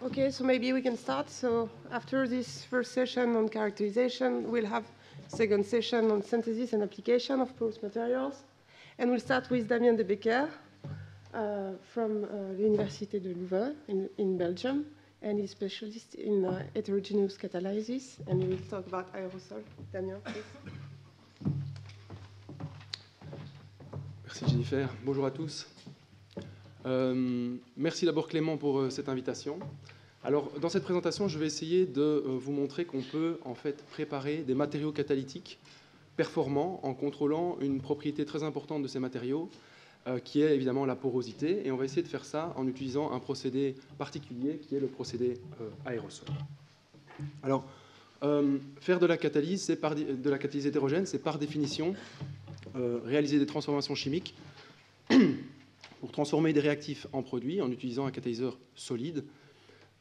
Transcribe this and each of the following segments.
Okay, so maybe we can start. So after this first session on characterization, we'll have second session on synthesis and application of porous materials. And we'll start with Damien de Becker from l'Université de Louvain in Belgium. And he's specialist in heterogeneous catalysis. And he will talk about aerosol. Damien, please. Merci Jennifer. Bonjour à tous. Merci d'abord Clément pour cette invitation. Alors, dans cette présentation, je vais essayer de vous montrer qu'on peut en fait préparer des matériaux catalytiques performants en contrôlant une propriété très importante de ces matériaux, qui est évidemment la porosité. Et on va essayer de faire ça en utilisant un procédé particulier qui est le procédé aérosol. Alors, faire de la catalyse hétérogène, c'est par définition réaliser des transformations chimiques pour transformer des réactifs en produits en utilisant un catalyseur solide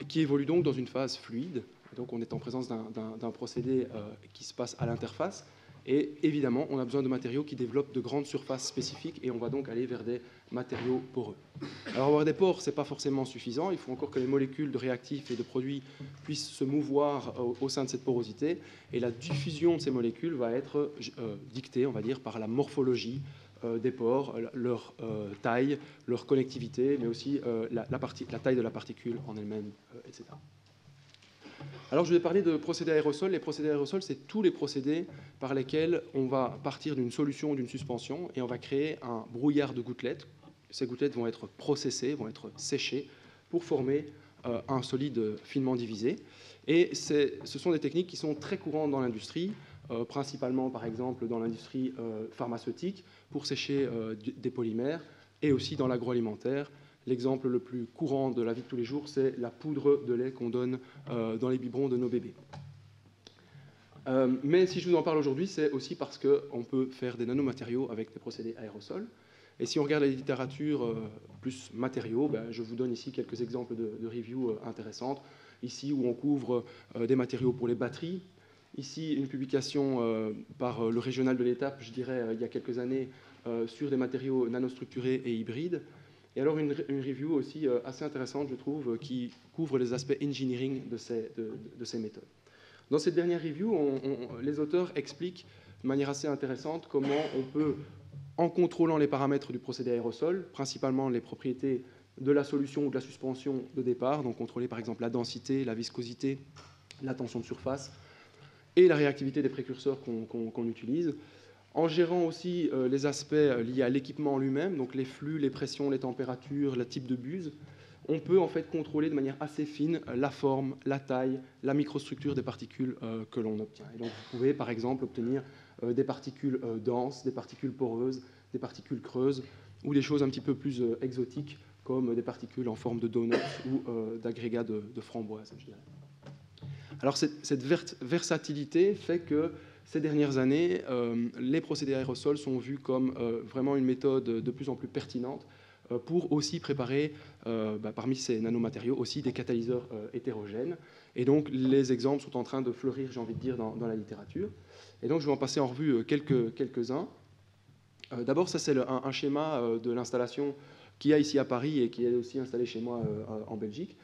qui évolue donc dans une phase fluide. Donc on est en présence d'un procédé qui se passe à l'interface. Et évidemment, on a besoin de matériaux qui développent de grandes surfaces spécifiques et on va donc aller vers des matériaux poreux. Alors avoir des pores, ce n'est pas forcément suffisant. Il faut encore que les molécules de réactifs et de produits puissent se mouvoir au sein de cette porosité. Et la diffusion de ces molécules va être dictée, on va dire, par la morphologie des pores, leur taille, leur connectivité, mais aussi la taille de la particule en elle-même, etc. Alors je vais parler de procédés aérosols. Les procédés aérosols, c'est tous les procédés par lesquels on va partir d'une solution ou d'une suspension et on va créer un brouillard de gouttelettes. Ces gouttelettes vont être processées, vont être séchées pour former un solide finement divisé. Et ce sont des techniques qui sont très courantes dans l'industrie, principalement par exemple dans l'industrie pharmaceutique, pour sécher des polymères, et aussi dans l'agroalimentaire. L'exemple le plus courant de la vie de tous les jours, c'est la poudre de lait qu'on donne dans les biberons de nos bébés. Mais si je vous en parle aujourd'hui, c'est aussi parce qu'on peut faire des nanomatériaux avec des procédés aérosols. Et si on regarde la littérature plus matériaux, je vous donne ici quelques exemples de reviews intéressantes. Ici, où on couvre des matériaux pour les batteries. Ici, une publication par le régional de l'Étape, je dirais, il y a quelques années, sur des matériaux nanostructurés et hybrides. Et alors une review aussi assez intéressante, je trouve, qui couvre les aspects engineering de ces méthodes. Dans cette dernière review, les auteurs expliquent de manière assez intéressante comment on peut, en contrôlant les paramètres du procédé aérosol, principalement les propriétés de la solution ou de la suspension de départ, donc contrôler par exemple la densité, la viscosité, la tension de surface et la réactivité des précurseurs qu'on utilise, en gérant aussi les aspects liés à l'équipement lui-même, donc les flux, les pressions, les températures, le type de buse, on peut en fait contrôler de manière assez fine la forme, la taille, la microstructure des particules que l'on obtient. Et donc vous pouvez par exemple obtenir des particules denses, des particules poreuses, des particules creuses, ou des choses un petit peu plus exotiques, comme des particules en forme de donuts ou d'agrégats de framboises, je dirais. Alors cette versatilité fait que ces dernières années, les procédés aérosols sont vus comme vraiment une méthode de plus en plus pertinente pour aussi préparer, parmi ces nanomatériaux, aussi des catalyseurs hétérogènes. Et donc les exemples sont en train de fleurir, j'ai envie de dire, dans la littérature. Et donc je vais en passer en revue quelques-uns. D'abord, ça c'est un schéma de l'installation qu'il y a ici à Paris et qui est aussi installé chez moi en Belgique,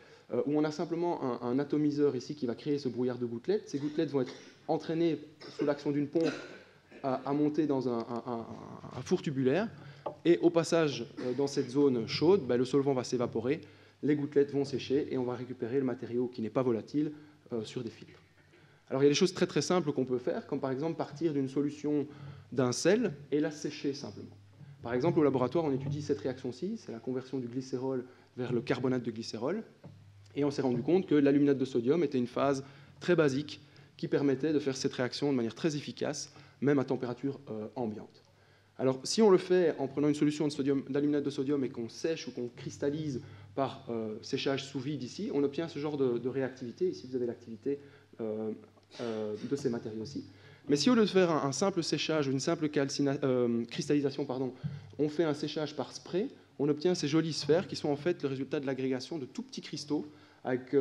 où on a simplement un atomiseur ici qui va créer ce brouillard de gouttelettes. Ces gouttelettes vont être entraînées sous l'action d'une pompe à monter dans un four tubulaire. Et au passage dans cette zone chaude, le solvant va s'évaporer, les gouttelettes vont sécher et on va récupérer le matériau qui n'est pas volatile sur des filtres. Alors il y a des choses très très simples qu'on peut faire, comme par exemple partir d'une solution d'un sel et la sécher simplement. Par exemple, au laboratoire, on étudie cette réaction-ci, c'est la conversion du glycérol vers le carbonate de glycérol, et on s'est rendu compte que l'aluminate de sodium était une phase très basique qui permettait de faire cette réaction de manière très efficace, même à température ambiante. Alors, si on le fait en prenant une solution d'aluminate de sodium et qu'on sèche ou qu'on cristallise par séchage sous vide ici, on obtient ce genre de réactivité. Ici, vous avez l'activité de ces matériaux-ci. Mais si au lieu de faire un simple séchage, une simple cristallisation, on fait un séchage par spray, on obtient ces jolies sphères qui sont en fait le résultat de l'agrégation de tout petits cristaux avec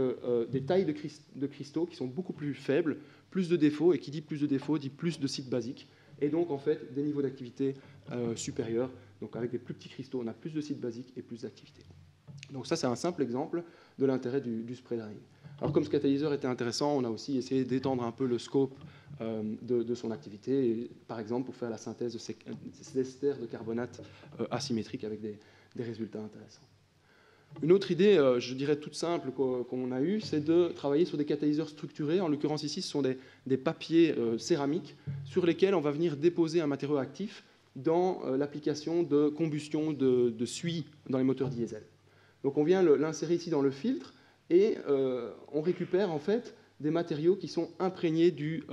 des tailles de cristaux qui sont beaucoup plus faibles, plus de défauts, et qui dit plus de défauts dit plus de sites basiques, et donc en fait des niveaux d'activité supérieurs. Donc avec des plus petits cristaux, on a plus de sites basiques et plus d'activité. Donc ça, c'est un simple exemple de l'intérêt du spray drying. Alors comme ce catalyseur était intéressant, on a aussi essayé d'étendre un peu le scope de son activité, et, par exemple pour faire la synthèse de ces esters de carbonate asymétriques avec des résultats intéressants. Une autre idée, je dirais toute simple, qu'on a eue, c'est de travailler sur des catalyseurs structurés. En l'occurrence ici, ce sont des papiers céramiques sur lesquels on va venir déposer un matériau actif dans l'application de combustion de suie dans les moteurs diesel. Donc on vient l'insérer ici dans le filtre et on récupère en fait des matériaux qui sont imprégnés du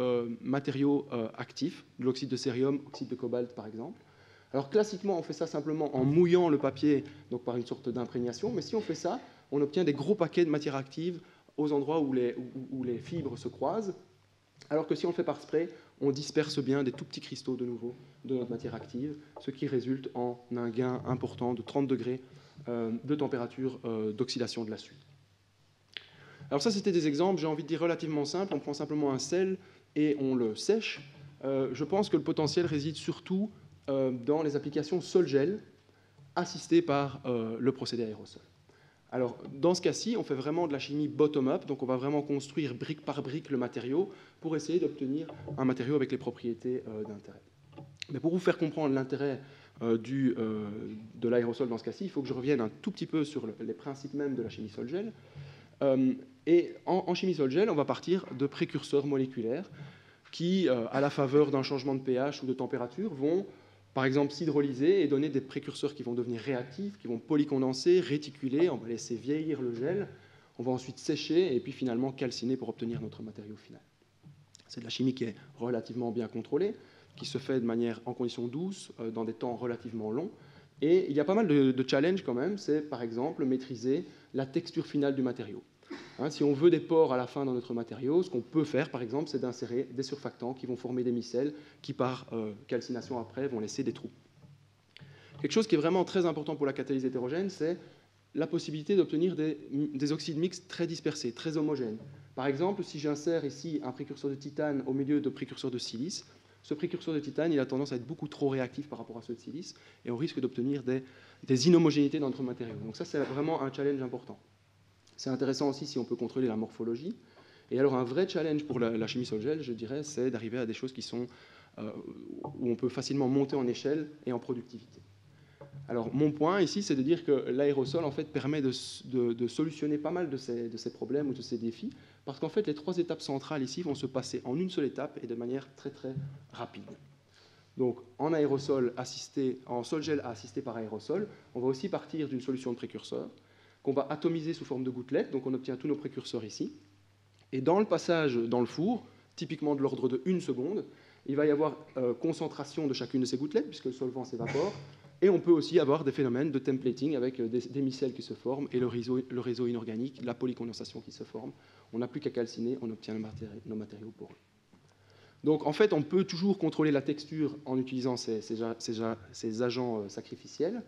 matériau actif, de l'oxyde de cérium, oxyde de cobalt par exemple. Alors classiquement, on fait ça simplement en mouillant le papier, donc par une sorte d'imprégnation, mais si on fait ça, on obtient des gros paquets de matière active aux endroits où les fibres se croisent, alors que si on le fait par spray, on disperse bien des tout petits cristaux de nouveau de notre matière active, ce qui résulte en un gain important de 30 degrés de température d'oxydation de la suie. Alors ça, c'était des exemples, j'ai envie de dire relativement simples. On prend simplement un sel et on le sèche. Je pense que le potentiel réside surtout dans les applications sol-gel assistées par le procédé aérosol. Alors, dans ce cas-ci, on fait vraiment de la chimie bottom-up, donc on va vraiment construire brique par brique le matériau pour essayer d'obtenir un matériau avec les propriétés d'intérêt. Mais pour vous faire comprendre l'intérêt de l'aérosol dans ce cas-ci, il faut que je revienne un tout petit peu sur les principes même de la chimie sol-gel. Et en chimie sol-gel, on va partir de précurseurs moléculaires qui, à la faveur d'un changement de pH ou de température, vont par exemple s'hydrolyser et donner des précurseurs qui vont devenir réactifs, qui vont polycondenser, réticuler, on va laisser vieillir le gel, on va ensuite sécher et puis finalement calciner pour obtenir notre matériau final. C'est de la chimie qui est relativement bien contrôlée, qui se fait de manière en conditions douces, dans des temps relativement longs. Et il y a pas mal de challenges quand même, c'est par exemple maîtriser la texture finale du matériau. Si on veut des pores à la fin dans notre matériau, ce qu'on peut faire, par exemple, c'est d'insérer des surfactants qui vont former des micelles qui, par calcination après, vont laisser des trous. Quelque chose qui est vraiment très important pour la catalyse hétérogène, c'est la possibilité d'obtenir des oxydes mixtes très dispersés, très homogènes. Par exemple, si j'insère ici un précurseur de titane au milieu de précurseurs de silice, ce précurseur de titane, il a tendance à être beaucoup trop réactif par rapport à ceux de silice, et on risque d'obtenir des inhomogénéités dans notre matériau. Donc ça, c'est vraiment un challenge important. C'est intéressant aussi si on peut contrôler la morphologie. Et alors un vrai challenge pour la chimie sol-gel, je dirais, c'est d'arriver à des choses qui sont, où on peut facilement monter en échelle et en productivité. Alors mon point ici, c'est de dire que l'aérosol en fait permet de solutionner pas mal de ces problèmes ou de ces défis, parce qu'en fait les trois étapes centrales ici vont se passer en une seule étape et de manière très très rapide. Donc en aérosol assisté, en sol-gel assisté par aérosol, on va aussi partir d'une solution de précurseur qu'on va atomiser sous forme de gouttelettes, donc on obtient tous nos précurseurs ici. Et dans le passage dans le four, typiquement de l'ordre de 1 seconde, il va y avoir concentration de chacune de ces gouttelettes, puisque le solvant s'évapore, et on peut aussi avoir des phénomènes de templating avec des micelles qui se forment et le réseau inorganique, la polycondensation qui se forme. On n'a plus qu'à calciner, on obtient nos matériaux poreux. Donc en fait, on peut toujours contrôler la texture en utilisant ces agents sacrificiels.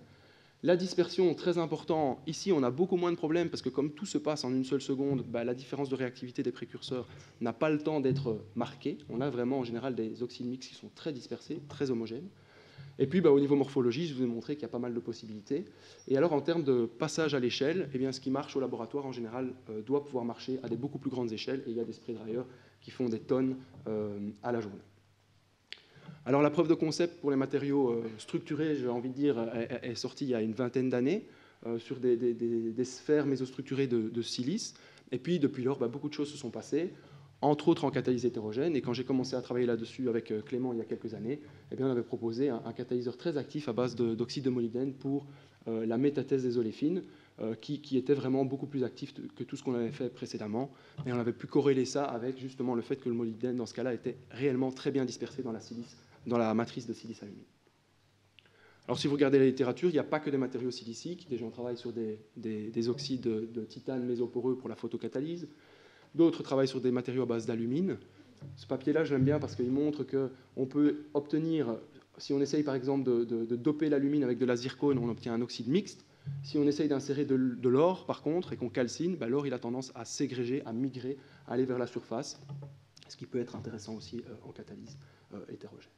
La dispersion, très important. Ici, on a beaucoup moins de problèmes parce que comme tout se passe en 1 seule seconde, la différence de réactivité des précurseurs n'a pas le temps d'être marquée. On a vraiment en général des oxydes mixtes qui sont très dispersés, très homogènes. Et puis au niveau morphologie, je vous ai montré qu'il y a pas mal de possibilités. Et alors en termes de passage à l'échelle, eh bien, ce qui marche au laboratoire en général doit pouvoir marcher à des beaucoup plus grandes échelles. Et il y a des spray dryers qui font des tonnes à la journée. Alors la preuve de concept pour les matériaux structurés, j'ai envie de dire, est sortie il y a une vingtaine d'années sur des sphères mésostructurées de silice. Et puis depuis lors, beaucoup de choses se sont passées, entre autres en catalyse hétérogène. Et quand j'ai commencé à travailler là-dessus avec Clément il y a quelques années, eh bien, on avait proposé un catalyseur très actif à base d'oxyde de molybdène pour la métathèse des oléfines, qui était vraiment beaucoup plus actif que tout ce qu'on avait fait précédemment. Et on avait pu corréler ça avec justement le fait que le molybdène, dans ce cas-là, était réellement très bien dispersé dans la matrice de silice alumine. Alors si vous regardez la littérature, il n'y a pas que des matériaux siliciques. Des gens travaillent sur des oxydes de titane mésoporeux pour la photocatalyse. D'autres travaillent sur des matériaux à base d'alumine. Ce papier-là, je l'aime bien parce qu'il montre qu'on peut obtenir, si on essaye par exemple de doper l'alumine avec de la zircone, on obtient un oxyde mixte. Si on essaye d'insérer de l'or, par contre, et qu'on calcine, l'or il a tendance à ségréger, à migrer, à aller vers la surface, ce qui peut être intéressant aussi en catalyse hétérogène.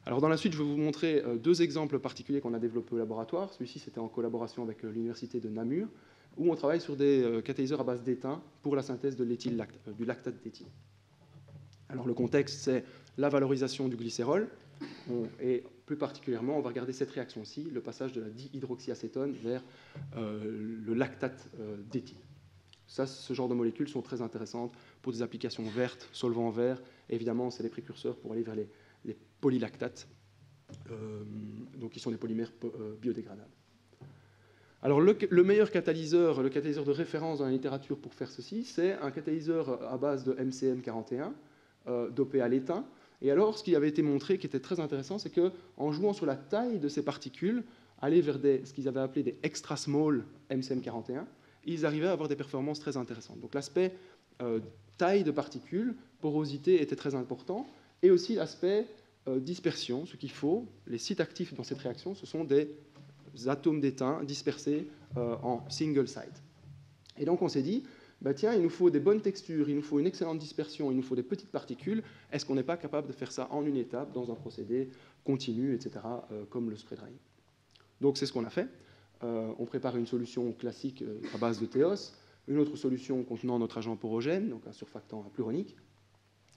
Alors dans la suite, je vais vous montrer 2 exemples particuliers qu'on a développés au laboratoire. Celui-ci, c'était en collaboration avec l'université de Namur, où on travaille sur des catalyseurs à base d'étain pour la synthèse de du lactate d'éthyle. Alors le contexte, c'est la valorisation du glycérol, et plus particulièrement, on va regarder cette réaction-ci, le passage de la dihydroxyacétone vers le lactate d'éthyle. Ce genre de molécules sont très intéressantes pour des applications vertes, solvants verts. Évidemment, c'est les précurseurs pour aller vers les polylactates, donc qui sont des polymères biodégradables. Alors, le meilleur catalyseur, le catalyseur de référence dans la littérature pour faire ceci, c'est un catalyseur à base de MCM41, dopé à l'étain. Et alors, ce qui avait été montré, qui était très intéressant, c'est qu'en jouant sur la taille de ces particules, aller vers ce qu'ils avaient appelé des extra small MCM41, ils arrivaient à avoir des performances très intéressantes. Donc l'aspect taille de particules, porosité était très important, et aussi l'aspect dispersion, ce qu'il faut. Les sites actifs dans cette réaction, ce sont des atomes d'étain dispersés en single site. Et donc on s'est dit, bah tiens, il nous faut des bonnes textures, il nous faut une excellente dispersion, il nous faut des petites particules, est-ce qu'on n'est pas capable de faire ça en une étape, dans un procédé continu, etc., comme le spray drying. Donc c'est ce qu'on a fait. On prépare une solution classique à base de théos, une autre solution contenant notre agent porogène, donc un surfactant pluronique.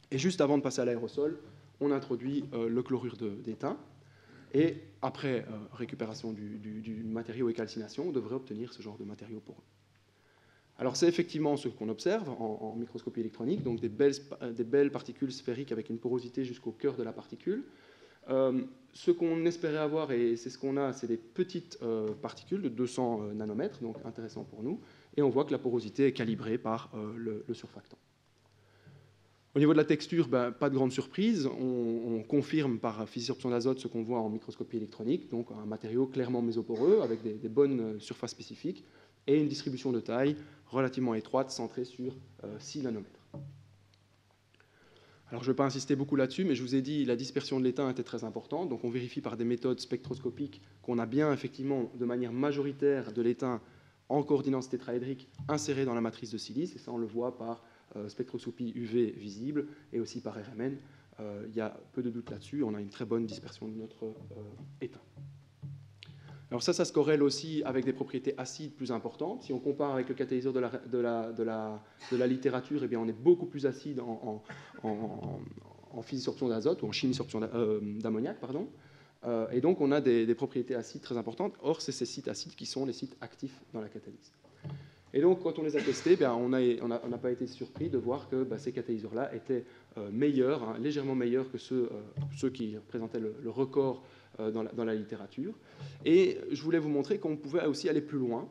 Et juste avant de passer à l'aérosol, on introduit le chlorure d'étain. Et après récupération du matériau et calcination, on devrait obtenir ce genre de matériau poreux. Alors c'est effectivement ce qu'on observe en microscopie électronique, donc des belles particules sphériques avec une porosité jusqu'au cœur de la particule. Ce qu'on espérait avoir, et c'est ce qu'on a, c'est des petites particules de 200 nanomètres, donc intéressant pour nous, et on voit que la porosité est calibrée par le surfactant. Au niveau de la texture, ben, pas de grande surprise, on confirme par fissurption d'azote ce qu'on voit en microscopie électronique, donc un matériau clairement mésoporeux avec des bonnes surfaces spécifiques et une distribution de taille relativement étroite, centrée sur 6 nanomètres. Alors je ne vais pas insister beaucoup là-dessus, mais je vous ai dit la dispersion de l'étain était très importante, donc on vérifie par des méthodes spectroscopiques qu'on a bien effectivement de manière majoritaire de l'étain en coordinance tétraédrique inséré dans la matrice de silice, et ça on le voit par spectroscopie UV visible et aussi par RMN. Il y a peu de doute là-dessus, on a une très bonne dispersion de notre étain. Alors ça se corrèle aussi avec des propriétés acides plus importantes. Si on compare avec le catalyseur de la littérature, eh bien on est beaucoup plus acide en physisorption d'azote ou en chimisorption d'ammoniac, pardon. Et donc on a des propriétés acides très importantes. Or, c'est ces sites acides qui sont les sites actifs dans la catalyse. Et donc, quand on les a testés, ben, on n'a pas été surpris de voir que ces catalyseurs-là étaient meilleurs, hein, légèrement meilleurs que ceux qui représentaient le record dans la littérature. Et je voulais vous montrer qu'on pouvait aussi aller plus loin,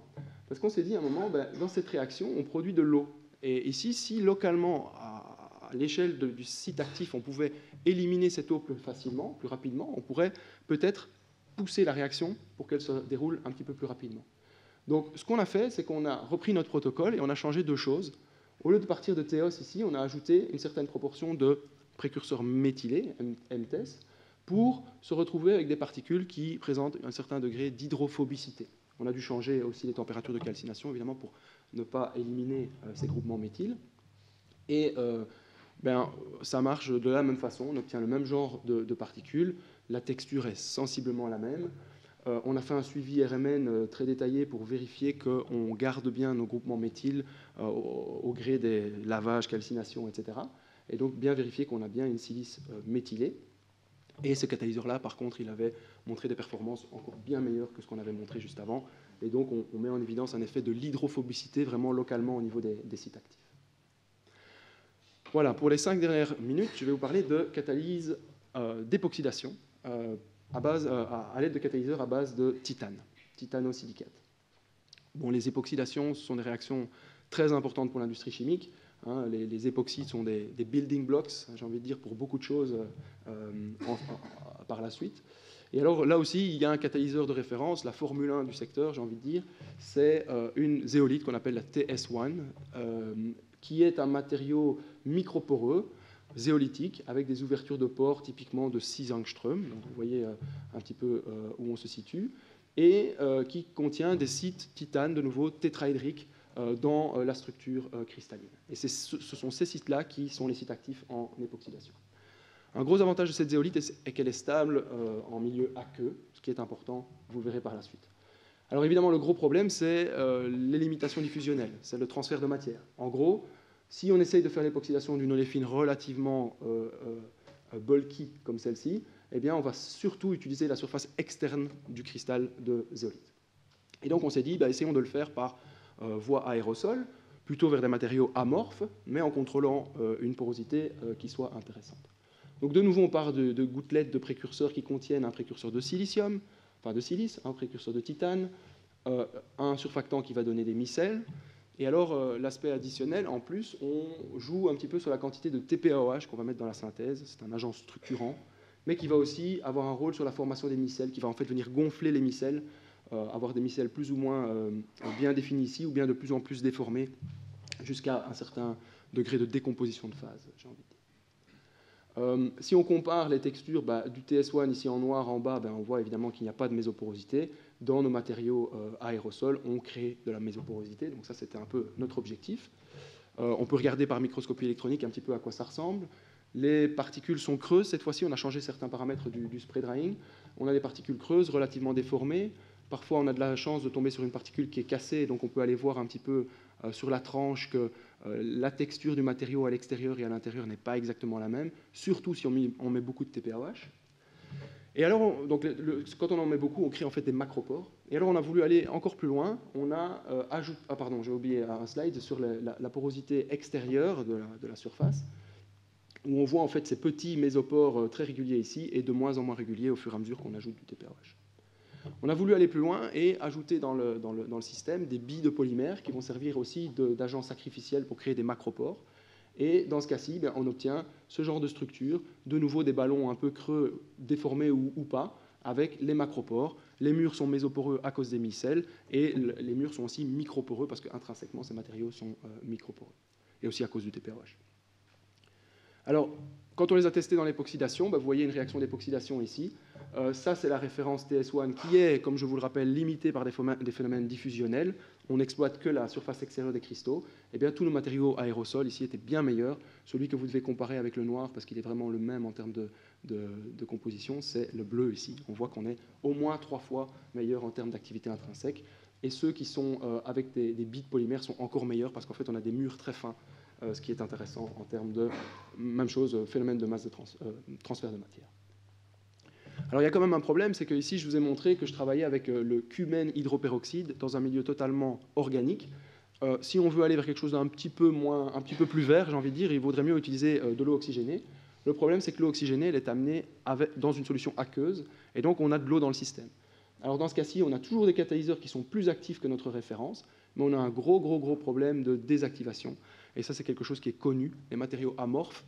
parce qu'on s'est dit à un moment, ben, dans cette réaction, on produit de l'eau. Et ici, si localement, à l'échelle du site actif, on pouvait éliminer cette eau plus facilement, plus rapidement, on pourrait peut-être pousser la réaction pour qu'elle se déroule un petit peu plus rapidement. Donc, ce qu'on a fait, c'est qu'on a repris notre protocole et on a changé deux choses. Au lieu de partir de théos ici, on a ajouté une certaine proportion de précurseurs méthylés, MTS, pour se retrouver avec des particules qui présentent un certain degré d'hydrophobicité. On a dû changer aussi les températures de calcination, évidemment, pour ne pas éliminer ces groupements méthyles. Et ça marche de la même façon, on obtient le même genre de particules, la texture est sensiblement la même. On a fait un suivi RMN très détaillé pour vérifier qu'on garde bien nos groupements méthyles au gré des lavages, calcinations, etc. Et donc bien vérifier qu'on a bien une silice méthylée. Et ce catalyseur-là, par contre, il avait montré des performances encore bien meilleures que ce qu'on avait montré juste avant. Et donc on met en évidence un effet de l'hydrophobicité vraiment localement au niveau des sites actifs. Voilà, pour les 5 dernières minutes, je vais vous parler de catalyse d'époxydation à l'aide de catalyseurs à base de titane, titanosilicate. Bon, les époxydations, ce sont des réactions très importantes pour l'industrie chimique. Hein, les époxydes sont des building blocks, j'ai envie de dire, pour beaucoup de choses par la suite. Et alors là aussi, il y a un catalyseur de référence, la Formule 1 du secteur, j'ai envie de dire, c'est une zéolite qu'on appelle la TS1, qui est un matériau microporeux, zéolitique, avec des ouvertures de pores typiquement de 6 angström, donc vous voyez un petit peu où on se situe, et qui contient des sites titane, de nouveau tétraédriques, dans la structure cristalline. Et ce sont ces sites-là qui sont les sites actifs en époxydation. Un gros avantage de cette zéolite est qu'elle est stable en milieu aqueux, ce qui est important, vous le verrez par la suite. Alors évidemment, le gros problème, c'est les limitations diffusionnelles, c'est le transfert de matière. En gros, si on essaye de faire l'époxydation d'une oléfine relativement bulky comme celle-ci, eh bien, on va surtout utiliser la surface externe du cristal de zéolite. Et donc on s'est dit, essayons de le faire par voie aérosol, plutôt vers des matériaux amorphes, mais en contrôlant une porosité qui soit intéressante. Donc de nouveau, on part de gouttelettes de précurseurs qui contiennent un précurseur de silicium, enfin de silice, un précurseur de titane, un surfactant qui va donner des micelles. Et alors, l'aspect additionnel, en plus, on joue un petit peu sur la quantité de TPAOH qu'on va mettre dans la synthèse. C'est un agent structurant, mais qui va aussi avoir un rôle sur la formation des micelles, qui va en fait venir gonfler les micelles, avoir des micelles plus ou moins bien définies ici, ou bien de plus en plus déformées, jusqu'à un certain degré de décomposition de phase, j'ai envie de dire. Si on compare les textures du TS1 ici en noir en bas, on voit évidemment qu'il n'y a pas de mésoporosité. Dans nos matériaux aérosols, on crée de la mésoporosité. Donc ça, c'était un peu notre objectif. On peut regarder par microscopie électronique un petit peu à quoi ça ressemble. Les particules sont creuses. Cette fois-ci, on a changé certains paramètres du spray drying. On a des particules creuses, relativement déformées. Parfois, on a de la chance de tomber sur une particule qui est cassée. Donc on peut aller voir un petit peu sur la tranche que la texture du matériau à l'extérieur et à l'intérieur n'est pas exactement la même, surtout si on met beaucoup de TPAOH. Et alors, quand on en met beaucoup, on crée en fait des macropores. Et alors, on a voulu aller encore plus loin. On a ajouté... Ah pardon, j'ai oublié un slide sur la porosité extérieure de la surface, où on voit en fait ces petits mésopores très réguliers ici et de moins en moins réguliers au fur et à mesure qu'on ajoute du TPAOH. On a voulu aller plus loin et ajouter dans le système des billes de polymère qui vont servir aussi d'agents sacrificiels pour créer des macropores. Et dans ce cas-ci, on obtient ce genre de structure, de nouveau des ballons un peu creux, déformés ou pas, avec les macropores. Les murs sont mésoporeux à cause des micelles, et les murs sont aussi microporeux, parce qu'intrinsèquement, ces matériaux sont microporeux, et aussi à cause du TPAOH. Alors, quand on les a testés dans l'époxydation, vous voyez une réaction d'époxydation ici. Ça, c'est la référence TS1 qui est, comme je vous le rappelle, limitée par des phénomènes diffusionnels. On n'exploite que la surface extérieure des cristaux. Eh bien, tous nos matériaux aérosols ici étaient bien meilleurs. Celui que vous devez comparer avec le noir, parce qu'il est vraiment le même en termes de composition, c'est le bleu ici. On voit qu'on est au moins 3 fois meilleur en termes d'activité intrinsèque. Et ceux qui sont avec des billes de polymère sont encore meilleurs, parce qu'en fait, on a des murs très fins, ce qui est intéressant en termes de, même chose, phénomène de masse de transfert de matière. Alors il y a quand même un problème, c'est que ici je vous ai montré que je travaillais avec le cumène hydroperoxyde dans un milieu totalement organique. Si on veut aller vers quelque chose d'un petit peu plus vert, j'ai envie de dire, il vaudrait mieux utiliser de l'eau oxygénée. Le problème, c'est que l'eau oxygénée, elle est amenée dans une solution aqueuse, et donc on a de l'eau dans le système. Alors dans ce cas-ci, on a toujours des catalyseurs qui sont plus actifs que notre référence, mais on a un gros problème de désactivation. Et ça, c'est quelque chose qui est connu. Les matériaux amorphes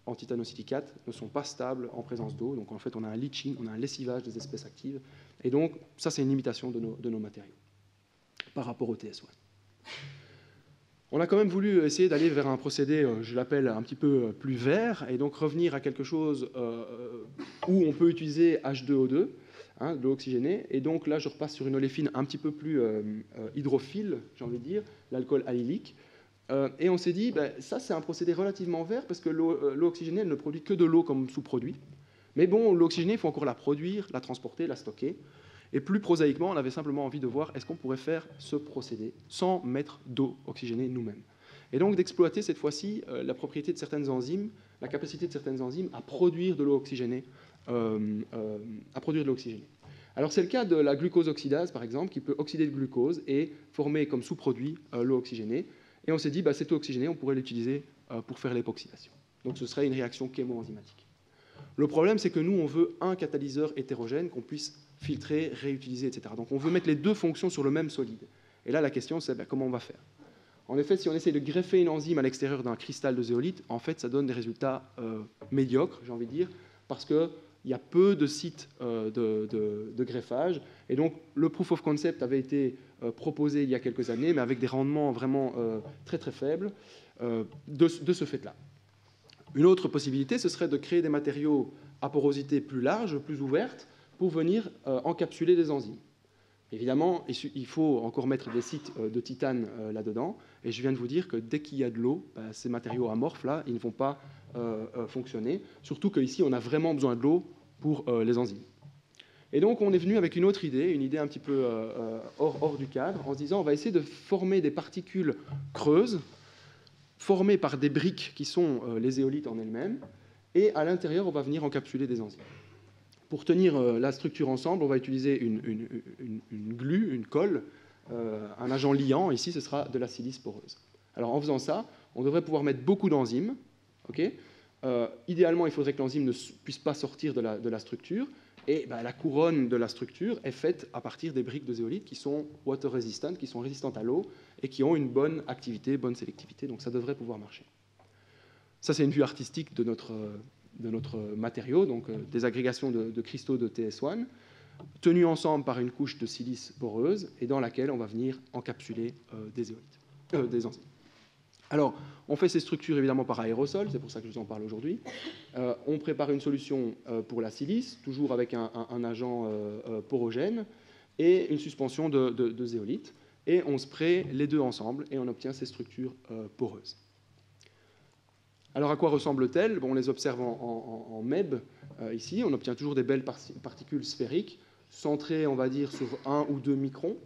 en titanosilicate ne sont pas stables en présence d'eau. Donc en fait, on a un leaching, on a un lessivage des espèces actives. Et donc, ça, c'est une limitation de nos matériaux par rapport au TS1. On a quand même voulu essayer d'aller vers un procédé, je l'appelle un petit peu plus vert, et donc revenir à quelque chose où on peut utiliser H2O2, de l'eau oxygénée. Et donc là, je repasse sur une oléfine un petit peu plus hydrophile, j'ai envie de dire, l'alcool allylique. Et on s'est dit, ça c'est un procédé relativement vert, parce que l'eau oxygénée, elle ne produit que de l'eau comme sous-produit. Mais bon, l'eau oxygénée, il faut encore la produire, la transporter, la stocker. Et plus prosaïquement, on avait simplement envie de voir est-ce qu'on pourrait faire ce procédé sans mettre d'eau oxygénée nous-mêmes. Et donc d'exploiter cette fois-ci la propriété de certaines enzymes, la capacité de certaines enzymes à produire de l'eau oxygénée. Alors c'est le cas de la glucose oxydase, par exemple, qui peut oxyder le glucose et former comme sous-produit l'eau oxygénée. Et on s'est dit, cette eau oxygénée, on pourrait l'utiliser pour faire l'époxydation. Donc ce serait une réaction chémo-enzymatique. Le problème, c'est que nous, on veut un catalyseur hétérogène qu'on puisse filtrer, réutiliser, etc. Donc on veut mettre les deux fonctions sur le même solide. Et là, la question, c'est comment on va faire. En effet, si on essaie de greffer une enzyme à l'extérieur d'un cristal de zéolite, en fait, ça donne des résultats médiocres, j'ai envie de dire, parce qu'il y a peu de sites de greffage. Et donc, le proof of concept avait été proposé il y a quelques années, mais avec des rendements vraiment très faibles de ce fait-là. Une autre possibilité, ce serait de créer des matériaux à porosité plus large, plus ouverte, pour venir encapsuler des enzymes. Évidemment, il faut encore mettre des sites de titane là-dedans, et je viens de vous dire que dès qu'il y a de l'eau, ces matériaux amorphes-là, ils ne vont pas fonctionner, surtout qu'ici, on a vraiment besoin de l'eau pour les enzymes. Et donc, on est venu avec une autre idée, une idée un petit peu hors du cadre, en se disant on va essayer de former des particules creuses, formées par des briques qui sont les éolites en elles-mêmes, et à l'intérieur, on va venir encapsuler des enzymes. Pour tenir la structure ensemble, on va utiliser une glue, une colle, un agent liant. Ici, ce sera de la silice poreuse. Alors, en faisant ça, on devrait pouvoir mettre beaucoup d'enzymes. Okay, idéalement, il faudrait que l'enzyme ne puisse pas sortir de la structure. Et la couronne de la structure est faite à partir des briques de zéolite qui sont water resistant, qui sont résistantes à l'eau et qui ont une bonne activité, bonne sélectivité. Donc ça devrait pouvoir marcher. Ça, c'est une vue artistique de notre matériau, donc des agrégations de cristaux de TS1, tenues ensemble par une couche de silice poreuse et dans laquelle on va venir encapsuler des enzymes. Alors, on fait ces structures évidemment par aérosol, c'est pour ça que je vous en parle aujourd'hui. On prépare une solution pour la silice, toujours avec un agent porogène, et une suspension de zéolite. Et on spraye les deux ensemble et on obtient ces structures poreuses. Alors, à quoi ressemblent-elles? On les observe en MEB, ici. On obtient toujours des belles particules sphériques, centrées, on va dire, sur 1 ou 2 microns.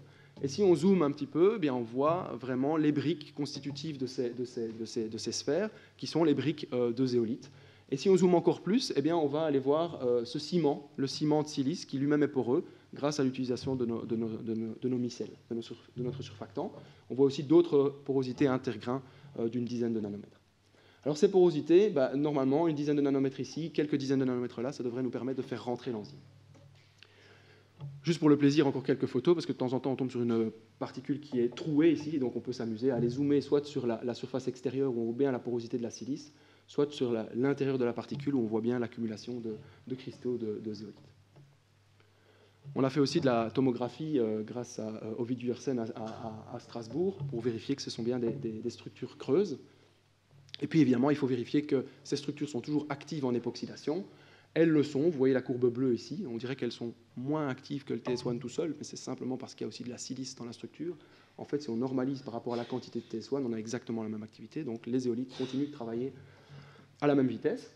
Et si on zoome un petit peu, eh bien on voit vraiment les briques constitutives de ces sphères, qui sont les briques de zéolite. Et si on zoome encore plus, eh bien on va aller voir ce ciment, le ciment de silice, qui lui-même est poreux, grâce à l'utilisation de nos micelles, de notre surfactant. On voit aussi d'autres porosités intergrains d'une dizaine de nanomètres. Alors ces porosités, normalement, une dizaine de nanomètres ici, quelques dizaines de nanomètres là, ça devrait nous permettre de faire rentrer l'enzyme. Juste pour le plaisir, encore quelques photos, parce que de temps en temps, on tombe sur une particule qui est trouée ici, et donc on peut s'améuser à aller zoomer soit sur la surface extérieure où on voit bien la porosité de la silice, soit sur l'intérieur de la particule où on voit bien l'accumulation de cristaux de zéolite. On a fait aussi de la tomographie grâce à Ovid Duersen à Strasbourg pour vérifier que ce sont bien des structures creuses. Et puis évidemment, il faut vérifier que ces structures sont toujours actives en époxydation. Elles le sont, vous voyez la courbe bleue ici, on dirait qu'elles sont moins actives que le TS1 tout seul, mais c'est simplement parce qu'il y a aussi de la silice dans la structure. En fait, si on normalise par rapport à la quantité de TS1, on a exactement la même activité, donc les éolites continuent de travailler à la même vitesse.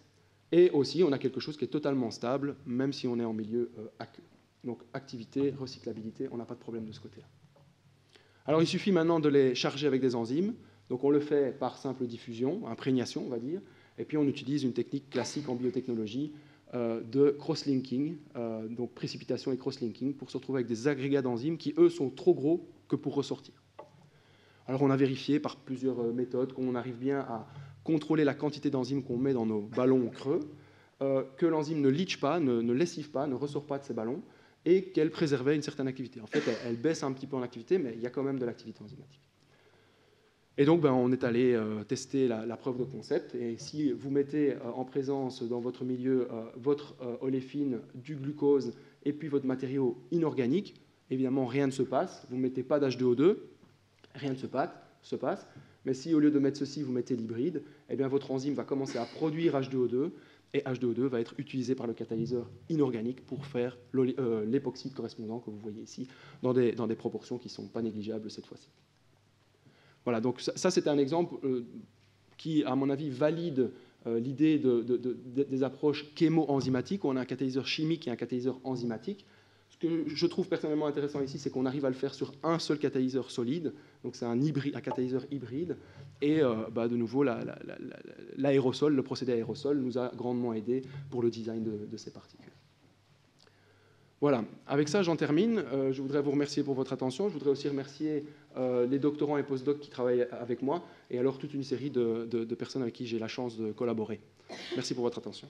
Et aussi, on a quelque chose qui est totalement stable, même si on est en milieu aqueux. Donc activité, recyclabilité, on n'a pas de problème de ce côté-là. Alors il suffit maintenant de les charger avec des enzymes, donc on le fait par simple diffusion, imprégnation on va dire, et puis on utilise une technique classique en biotechnologie, de cross-linking, donc précipitation et cross-linking, pour se retrouver avec des agrégats d'enzymes qui, eux, sont trop gros que pour ressortir. Alors on a vérifié par plusieurs méthodes qu'on arrive bien à contrôler la quantité d'enzymes qu'on met dans nos ballons creux, que l'enzyme ne leach pas, ne lessive pas, ne ressort pas de ces ballons, et qu'elle préservait une certaine activité. En fait, elle baisse un petit peu en activité, mais il y a quand même de l'activité enzymatique. Et donc, on est allé tester la preuve de concept. Et si vous mettez en présence dans votre milieu votre oléfine, du glucose et puis votre matériau inorganique, évidemment, rien ne se passe. Vous ne mettez pas d'H2O2, rien ne se passe. Mais si au lieu de mettre ceci, vous mettez l'hybride, eh bien, votre enzyme va commencer à produire H2O2 et H2O2 va être utilisé par le catalyseur inorganique pour faire l'époxyde correspondant que vous voyez ici dans des proportions qui ne sont pas négligeables cette fois-ci. Voilà, donc ça c'était un exemple qui, à mon avis, valide l'idée des approches chémo-enzymatiques, où on a un catalyseur chimique et un catalyseur enzymatique. Ce que je trouve personnellement intéressant ici, c'est qu'on arrive à le faire sur un seul catalyseur solide, donc c'est un catalyseur hybride, et de nouveau, l'aérosol, le procédé aérosol, nous a grandement aidé pour le design de ces particules. Voilà, avec ça j'en termine. Je voudrais vous remercier pour votre attention. Je voudrais aussi remercier les doctorants et postdocs qui travaillent avec moi, et alors toute une série de personnes avec qui j'ai la chance de collaborer. Merci pour votre attention.